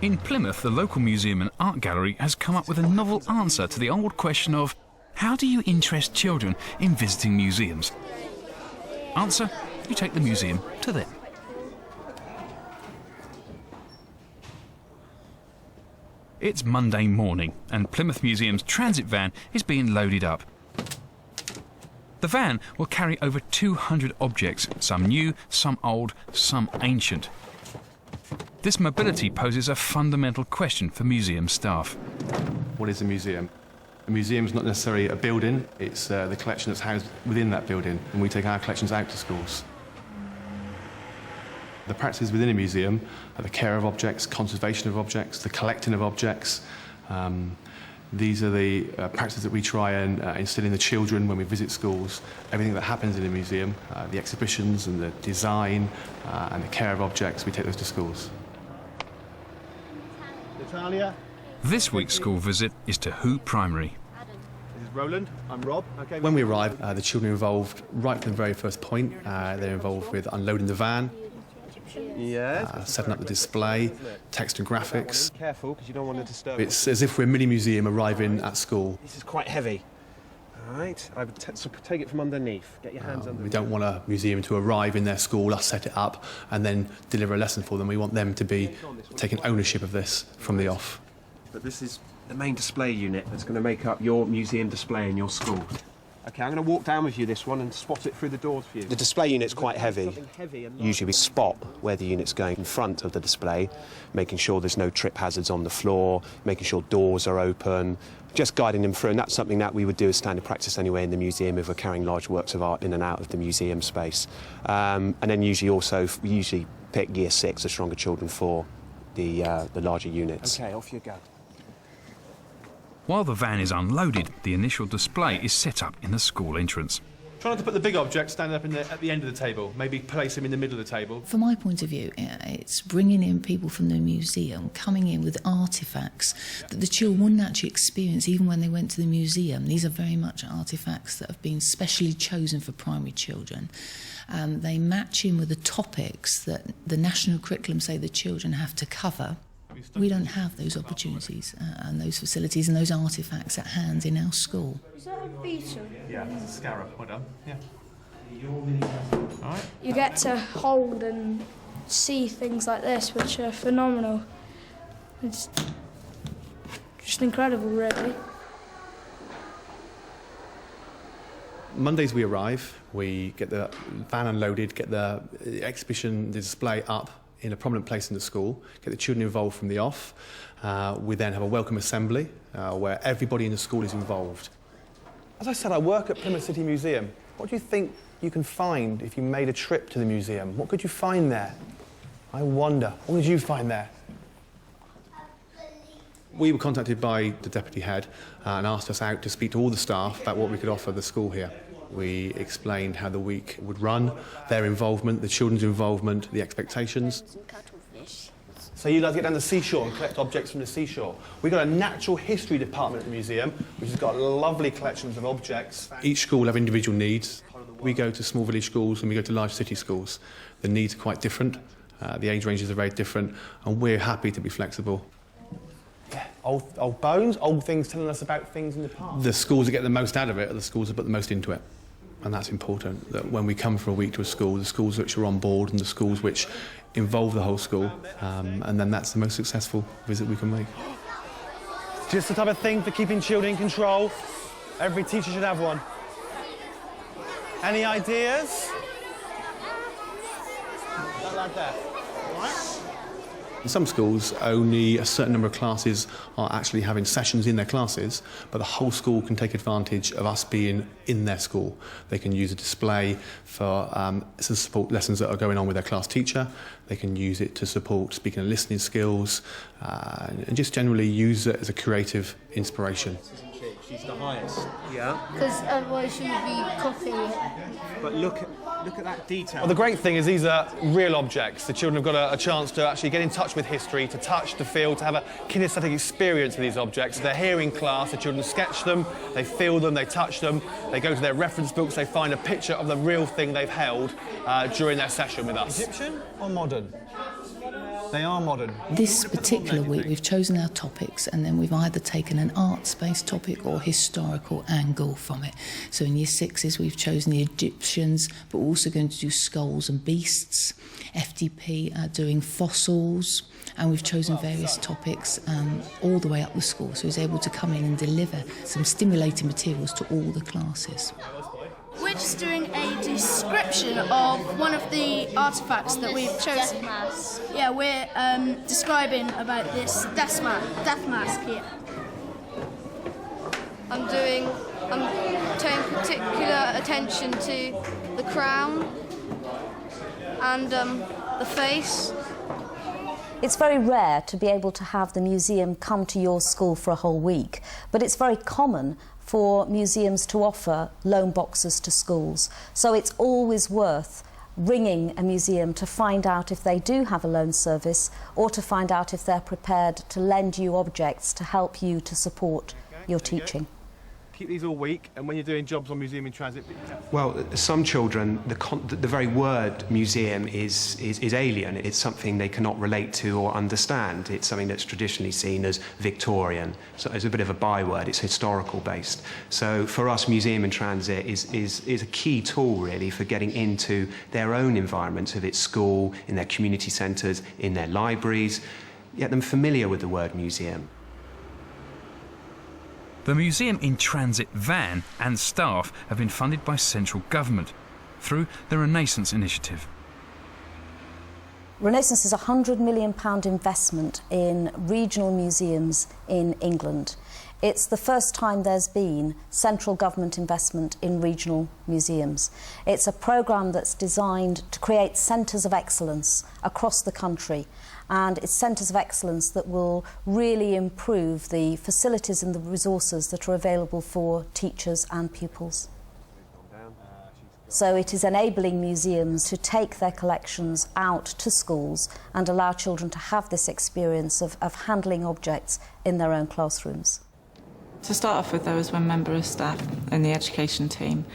In Plymouth, the local museum and art gallery has come up with a novel answer to the old question of how do you interest children in visiting museums? Answer, you take the museum to them. It's Monday morning and Plymouth Museum's transit van is being loaded up. The van will carry over 200 objects, some new, some old, some ancient. This mobility poses a fundamental question for museum staff. What is a museum? A museum is not necessarily a building, it's the collection that's housed within that building, and we take our collections out to schools. The practices within a museum are the care of objects, conservation of objects, the collecting of objects. These are the practices that we try and instill in the children when we visit schools. Everything that happens in a museum, the exhibitions and the design and the care of objects, we take those to schools. Natalia. This week's school visit is to Who Primary. This is Roland, I'm Rob. Okay. When we arrive, the children are involved right from the very first point. They're involved with unloading the van, setting up the display, text and graphics. Careful, because you don't want to disturb. It's as if we're a mini museum arriving at school. This is quite heavy. All right, I would so take it from underneath. Get your hands under. We don't want a museum to arrive in their school, us set it up, and then deliver a lesson for them. We want them to be taking ownership of this from the off. But this is the main display unit that's going to make up your museum display in your school. OK, I'm going to walk down with you this one and spot it through the doors for you. The display unit's quite heavy. Usually we spot where the unit's going in front of the display, making sure there's no trip hazards on the floor, making sure doors are open, just guiding them through. And that's something that we would do as standard practice anyway in the museum if we're carrying large works of art in and out of the museum space. And then we usually pick Year 6, the stronger children, for the larger units. OK, off you go. While the van is unloaded, the initial display is set up in the school entrance. Try not to put the big objects standing up at the end of the table. Maybe place them in the middle of the table. From my point of view, it's bringing in people from the museum, coming in with artefacts that the children wouldn't actually experience even when they went to the museum. These are very much artefacts that have been specially chosen for primary children. They match in with the topics that the national curriculum say the children have to cover. We don't have those opportunities and those facilities and those artefacts at hand in our school. Is that a beetle? Yeah, it's a scarab. Well done. Yeah. All right. You get to hold and see things like this, which are phenomenal. It's just incredible, really. Mondays we arrive, we get the van unloaded, get the exhibition, the display up in a prominent place in the school, get the children involved from the off. We then have a welcome assembly where everybody in the school is involved. As I said, I work at Plymouth City Museum. What do you think you can find if you made a trip to the museum? What could you find there? I wonder. What did you find there? We were contacted by the deputy head and asked us out to speak to all the staff about what we could offer the school here. We explained how the week would run, their involvement, the children's involvement, the expectations. So you guys get down the seashore and collect objects from the seashore. We've got a natural history department at the museum, which has got lovely collections of objects. Each school have individual needs. We go to small village schools and we go to large city schools. The needs are quite different, the age ranges are very different, and we're happy to be flexible. Yeah, old bones, old things telling us about things in the past. The schools that get the most out of it are the schools that put the most into it. And that's important, that when we come for a week to a school, the schools which are on board and the schools which involve the whole school, and then that's the most successful visit we can make. Just the type of thing for keeping children in control. Every teacher should have one. Any ideas? That like that. All right? In some schools, only a certain number of classes are actually having sessions in their classes, but the whole school can take advantage of us being in their school. They can use a display for to support lessons that are going on with their class teacher. They can use it to support speaking and listening skills, and just generally use it as a creative inspiration. She's the highest. Yeah. Because otherwise she would be copying it. But look at that detail. Well, the great thing is these are real objects. The children have got a chance to actually get in touch with history, to touch, to feel, to have a kinesthetic experience with these objects. They're here in class, the children sketch them, they feel them, they touch them, they go to their reference books, they find a picture of the real thing they've held during their session with us. Egyptian or modern? They are modern. This particular week we've chosen our topics, and then we've either taken an arts-based topic or historical angle from it. So in Year 6s we've chosen the Egyptians, but we're also going to do skulls and beasts. FDP are doing fossils, and we've chosen various topics all the way up the school, so he's able to come in and deliver some stimulating materials to all the classes. We're just doing a description of one of the artefacts that we've chosen. Yeah, we're describing about this death mask here. I'm paying particular attention to the crown and the face. It's very rare to be able to have the museum come to your school for a whole week, but it's very common for museums to offer loan boxes to schools. So it's always worth ringing a museum to find out if they do have a loan service, or to find out if they're prepared to lend you objects to help you to support your teaching. Keep these all week, and when you're doing jobs on Museum in Transit, be careful. Well, some children, the very word museum is alien. It's something they cannot relate to or understand. It's something that's traditionally seen as Victorian. So it's a bit of a byword. It's historical based. So for us, Museum in Transit is a key tool, really, for getting into their own environments, of its school, in their community centres, in their libraries, get them familiar with the word museum. The Museum in Transit van and staff have been funded by central government through the Renaissance initiative. Renaissance is a £100 million investment in regional museums in England. It's the first time there's been central government investment in regional museums. It's a programme that's designed to create centres of excellence across the country, and it's centres of excellence that will really improve the facilities and the resources that are available for teachers and pupils. So it is enabling museums to take their collections out to schools and allow children to have this experience of handling objects in their own classrooms. To start off with, there was one member of staff in the education team.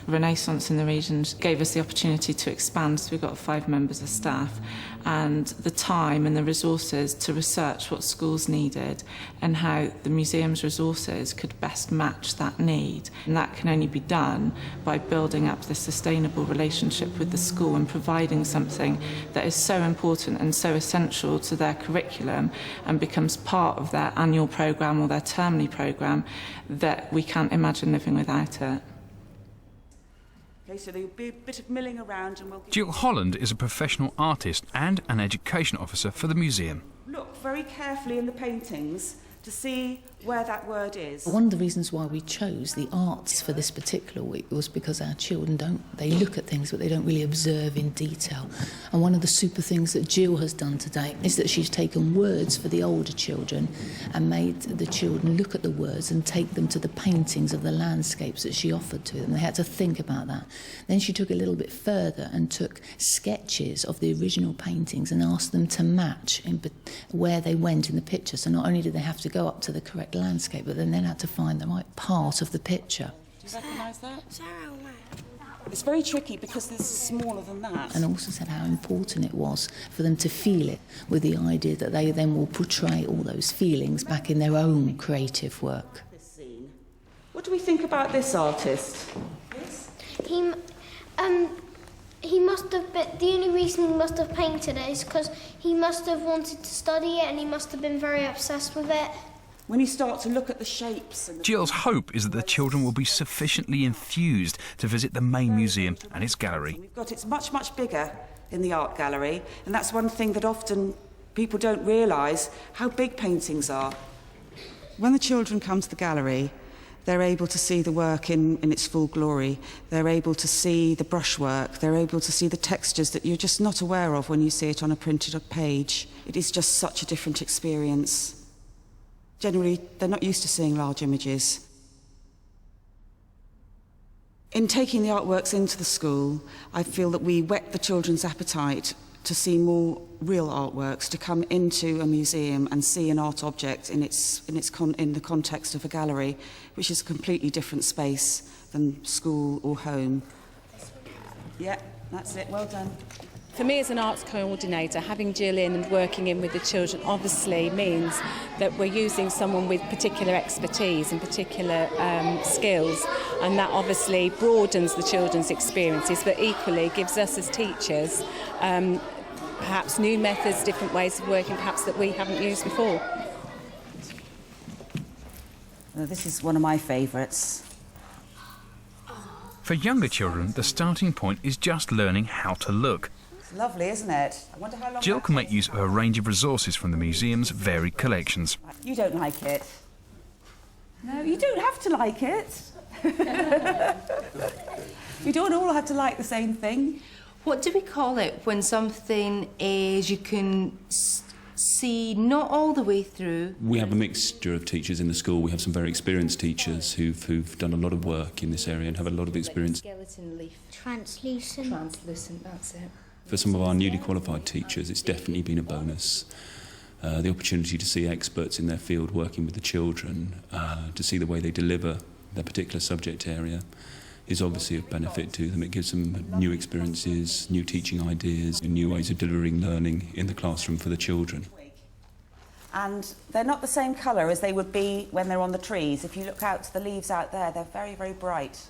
Renaissance in the region gave us the opportunity to expand, so we got 5 members of staff, and the time and the resources to research what schools needed and how the museum's resources could best match that need. And that can only be done by building up this sustainable relationship with the school and providing something that is so important and so essential to their curriculum and becomes part of their annual programme or their termly programme that we can't imagine living without it. Okay, so there'll be a bit of milling around, and we'll... Jill Holland is a professional artist and an education officer for the museum. Look very carefully in the paintings to see where that word is. One of the reasons why we chose the arts for this particular week was because our children they look at things but they don't really observe in detail. And one of the super things that Jill has done today is that she's taken words for the older children and made the children look at the words and take them to the paintings of the landscapes that she offered to them. They had to think about that. Then she took it a little bit further and took sketches of the original paintings and asked them to match where they went in the picture. So not only did they have to go up to the correct landscape, but then had to find the right part of the picture. Do you recognise that? It's very tricky because this is smaller than that. And also said how important it was for them to feel it, with the idea that they then will portray all those feelings back in their own creative work. What do we think about this artist? He must have been, the only reason he must have painted it is because he must have wanted to study it and he must have been very obsessed with it. When you start to look at the shapes... Jill's hope is that the children will be sufficiently enthused to visit the main museum and its gallery. It's much, much bigger in the art gallery, and that's one thing that often people don't realise, how big paintings are. When the children come to the gallery, they're able to see the work in its full glory. They're able to see the brushwork. They're able to see the textures that you're just not aware of when you see it on a printed page. It is just such a different experience. Generally, they're not used to seeing large images. In taking the artworks into the school, I feel that we whet the children's appetite to see more real artworks, to come into a museum and see an art object in the context of a gallery, which is a completely different space than school or home. Yeah, that's it. Well done. For me as an arts coordinator, having Jill in and working in with the children obviously means that we're using someone with particular expertise and particular skills, and that obviously broadens the children's experiences, but equally gives us as teachers perhaps new methods, different ways of working perhaps that we haven't used before. This is one of my favourites. For younger children, the starting point is just learning how to look. It's lovely, isn't it? I wonder how long Jill can make use of a range of resources from the museum's varied collections. You don't like it. No, you don't have to like it. We don't all have to like the same thing. What do we call it when something is you can see not all the way through? We have a mixture of teachers in the school. We have some very experienced teachers who've done a lot of work in this area and have a lot of experience. Skeleton leaf. Translucent. Translucent, that's it. For some of our newly qualified teachers, it's definitely been a bonus. The opportunity to see experts in their field working with the children, to see the way they deliver their particular subject area, is obviously of benefit to them. It gives them new experiences, new teaching ideas, and new ways of delivering learning in the classroom for the children. And they're not the same colour as they would be when they're on the trees. If you look out to the leaves out there, they're very, very bright.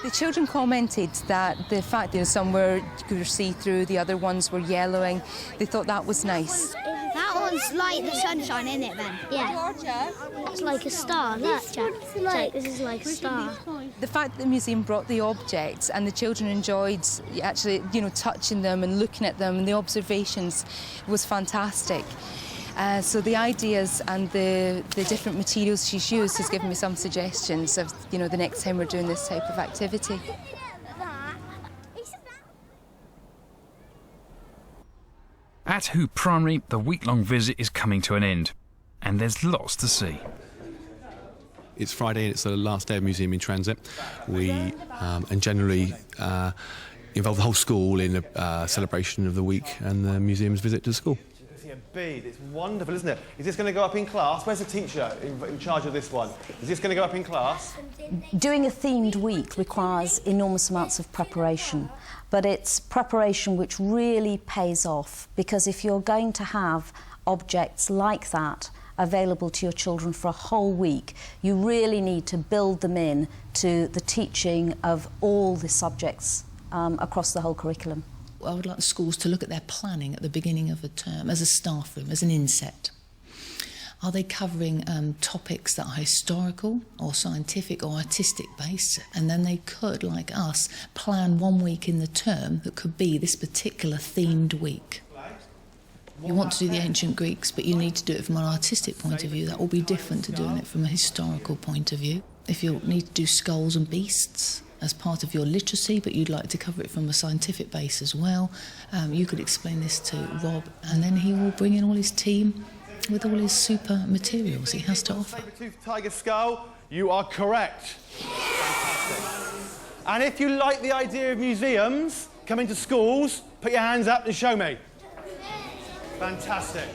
The children commented that the fact that some were see-through, the other ones were yellowing, they thought that was nice. That one's like the sunshine, isn't it, then? Yeah. Georgia? It's like a star. Look, Jack. Jack, this is like a star. The fact that the museum brought the objects and the children enjoyed actually, touching them and looking at them and the observations was fantastic. So the ideas and the different materials she's used has given me some suggestions of, the next time we're doing this type of activity. At Who Primary, the week-long visit is coming to an end, and there's lots to see. It's Friday and it's the last day of Museum in Transit. We and generally involve the whole school in a celebration of the week and the museum's visit to the school. A bead. It's wonderful, isn't it? Is this going to go up in class? Where's the teacher in charge of this one? Is this going to go up in class? Doing a themed week requires enormous amounts of preparation, but it's preparation which really pays off, because if you're going to have objects like that available to your children for a whole week, you really need to build them in to the teaching of all the subjects across the whole curriculum. I would like the schools to look at their planning at the beginning of a term as a staff room, as an inset. Are they covering topics that are historical or scientific or artistic based? And then they could, like us, plan 1 week in the term that could be this particular themed week. You want to do the ancient Greeks, but you need to do it from an artistic point of view. That will be different to doing it from a historical point of view. If you need to do skulls and beasts as part of your literacy, but you'd like to cover it from a scientific base as well, you could explain this to Rob, and then he will bring in all his team with all his super materials he has to offer. Saber-toothed tiger skull, you are correct. Fantastic. And if you like the idea of museums coming to schools, put your hands up and show me. Fantastic.